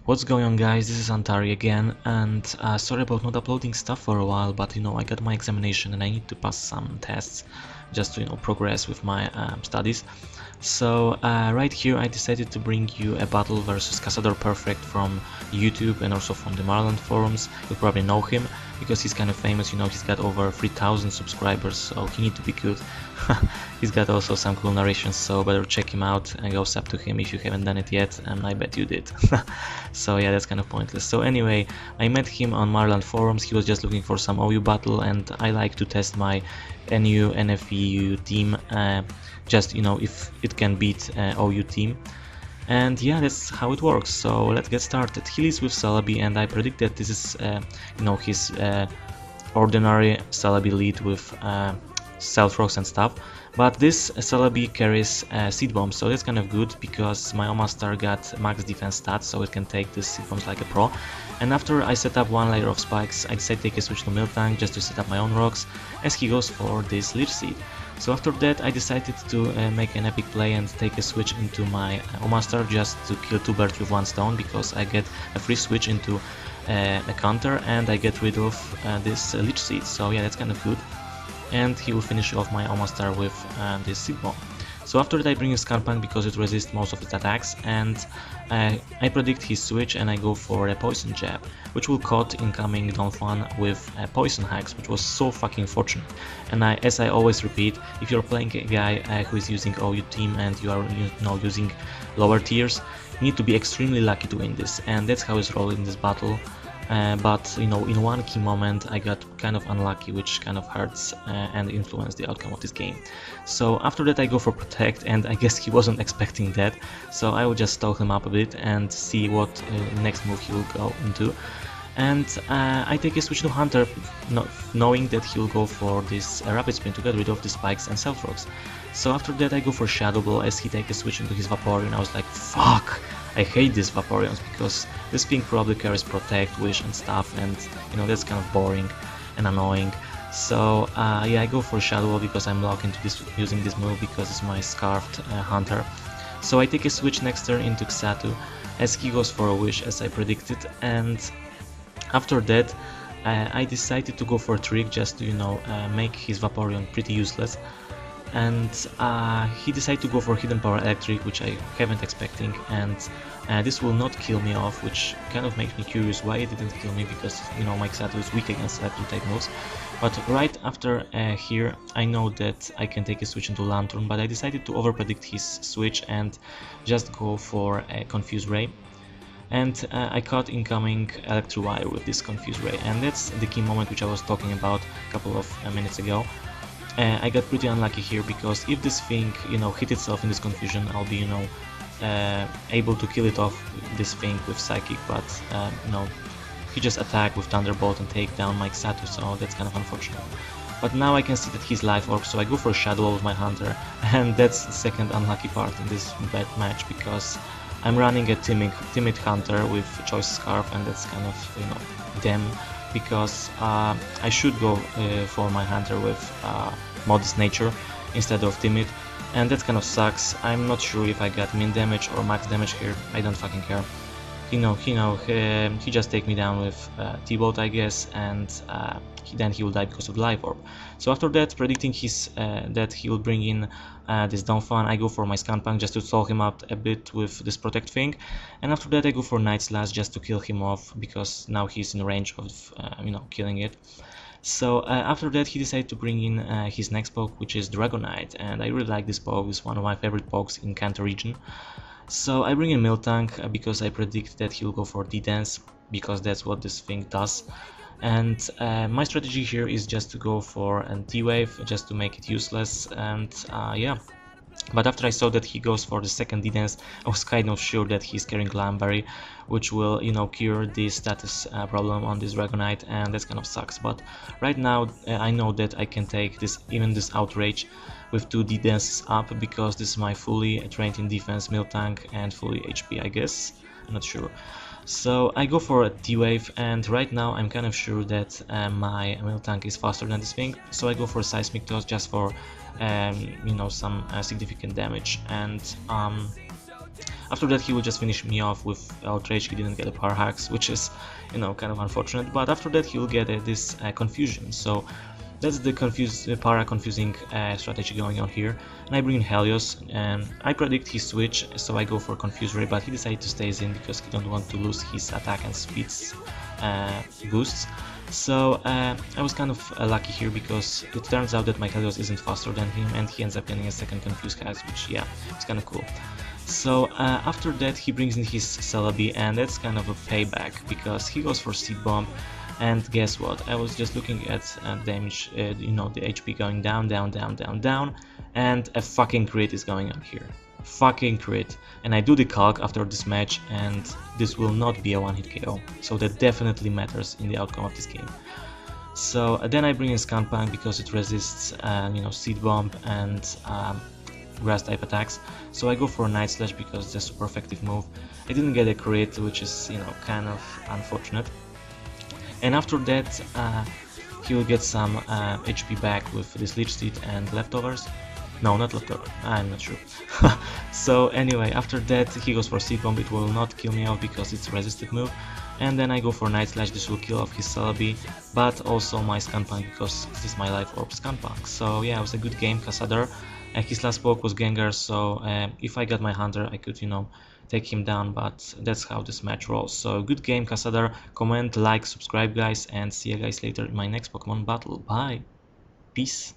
What's going on, guys? This is Antari again, and sorry about not uploading stuff for a while, but I got my examination and I need to pass some tests just to progress with my studies. So right here I decided to bring you a battle versus Casadorperfect from YouTube and also from the Marland forums. You probably know him because he's kind of famous, he's got over 3,000 subscribers, so he need to be good. He's got also some cool narrations, so better check him out and go sub to him if you haven't done it yet, and I bet you did. So yeah, that's kind of pointless. So anyway, I met him on Marland forums. He was just looking for some OU battle, and I like to test my NU NFU team, just if it can beat OU team. And yeah, that's how it works. So let's get started. He leads with Celebi, and I predict that this is his ordinary Celebi lead with stealth rocks and stuff. But this Celebi carries seed bombs, so that's kind of good because my Omastar got max defense stats, so it can take this seed bombs like a pro. And after I set up one layer of spikes, I decided to take a switch to Miltank just to set up my own rocks, as he goes for this Leech Seed. So after that I decided to make an epic play and take a switch into my Omastar just to kill two birds with one stone, because I get a free switch into a counter and I get rid of this Leech Seed, so yeah, that's kind of good. And he will finish off my Omastar with this seed bomb. So after that I bring a Scarpunk because it resists most of its attacks, and I predict his switch and I go for a poison jab, which will caught incoming Donphan with a poison hacks, which was so fucking fortunate. And as I always repeat, if you're playing a guy who is using OU team and you are using lower tiers, you need to be extremely lucky to win this, and that's how it's rolled in this battle. But in one key moment I got kind of unlucky, which kind of hurts and influenced the outcome of this game. So after that I go for Protect, and I guess he wasn't expecting that, so I will just stall him up a bit and see what next move he will go into. And I take a switch to Hunter, knowing that he will go for this Rapid Spin to get rid of the spikes and Stealth Rocks. So after that I go for Shadow Ball as he takes a switch into his Vaporeon. I was like, fuck! I hate these Vaporeons because this thing probably carries Protect, Wish and stuff, and that's kind of boring and annoying. So yeah, I go for Shadow Ball because I'm locked into using this move because it's my Scarfed Hunter. So I take a switch next turn into Xatu as he goes for a Wish as I predicted, and after that I decided to go for a Trick just to make his Vaporeon pretty useless. And he decided to go for Hidden Power Electric, which I haven't expecting, and this will not kill me off, which kind of makes me curious why it didn't kill me, because my Xatu is weak against electric type moves. But right after here I know that I can take a switch into Lantern, but I decided to overpredict his switch and just go for a Confuse Ray. And I caught incoming Electro-Wire with this Confuse Ray, and that's the key moment which I was talking about a couple of minutes ago. I got pretty unlucky here because if this thing, hit itself in this confusion, I'll be, able to kill it off, this thing with Psychic, but, he just attacked with Thunderbolt and take down my Xatu, so that's kind of unfortunate. But now I can see that he's Life Orb, so I go for a Shadow Ball with my Hunter, and that's the second unlucky part in this bad match, because I'm running a timid Hunter with Choice Scarf, and that's kind of, damn. Because I should go for my Hunter with Modest Nature instead of Timid, and that kind of sucks. I'm not sure if I got min damage or max damage here, I don't fucking care. He just take me down with T-Bolt, I guess, and then he will die because of Life Orb. So after that, predicting that he will bring in this Donphan, I go for my Scarpunk just to stall him up a bit with this Protect thing, and after that I go for Night Slash just to kill him off, because now he's in range of killing it. So after that he decided to bring in his next poke, which is Dragonite, and I really like this poke. It's one of my favorite pokes in Kanto region. So I bring in Miltank because I predict that he'll go for D-Dance, because that's what this thing does. And my strategy here is just to go for a T-Wave just to make it useless, and yeah. But after I saw that he goes for the second D-Dance, I was kind of sure that he's carrying Glamberry, which will, cure the status problem on this Dragonite, and that kind of sucks. But right now I know that I can take even this Outrage with 2 D-Dances up, because this is my fully trained in defense Miltank and fully HP, I guess, I'm not sure. So I go for a T-Wave, and right now I'm kind of sure that my Miltank is faster than this thing, so I go for a Seismic Toss just for some significant damage. And After that he will just finish me off with outrage. He didn't get a power hacks, which is, you know, kind of unfortunate, but after that he will get this confusion. So that's the para confusing strategy going on here. And I bring in Helios, and I predict he switch, so I go for Confusory, but he decided to stay in because he don't want to lose his attack and speeds boosts. So I was kind of lucky here because it turns out that my Helios isn't faster than him, and he ends up getting a second Confuse Hex, which, yeah, it's kind of cool. So after that he brings in his Celebi, and that's kind of a payback because he goes for Seed Bomb. And guess what? I was just looking at damage, you know, the HP going down, down, down, down, down, and a fucking crit is going on here. Fucking crit. And I do the calc after this match, and this will not be a one-hit KO. So that definitely matters in the outcome of this game. So then I bring in Skunpunk because it resists, you know, Seed Bomb and grass type attacks. So I go for a Night Slash because it's a super effective move. I didn't get a crit, which is, you know, kind of unfortunate. And after that he will get some HP back with this Leech Seed and Leftovers. No, not Leftovers, I'm not sure. So anyway, after that he goes for Seed Bomb. It will not kill me off because it's a resisted move. And then I go for Night Slash. This will kill off his Celebi, but also my Skunpunk because this is my Life Orb Skunpunk. So yeah, it was a good game, Casador. His last poke was Gengar, so if I got my Hunter I could, you know, take him down, but that's how this match rolls. So good game, Casador. Comment, like, subscribe guys, and see you guys later in my next Pokemon battle. Bye. Peace.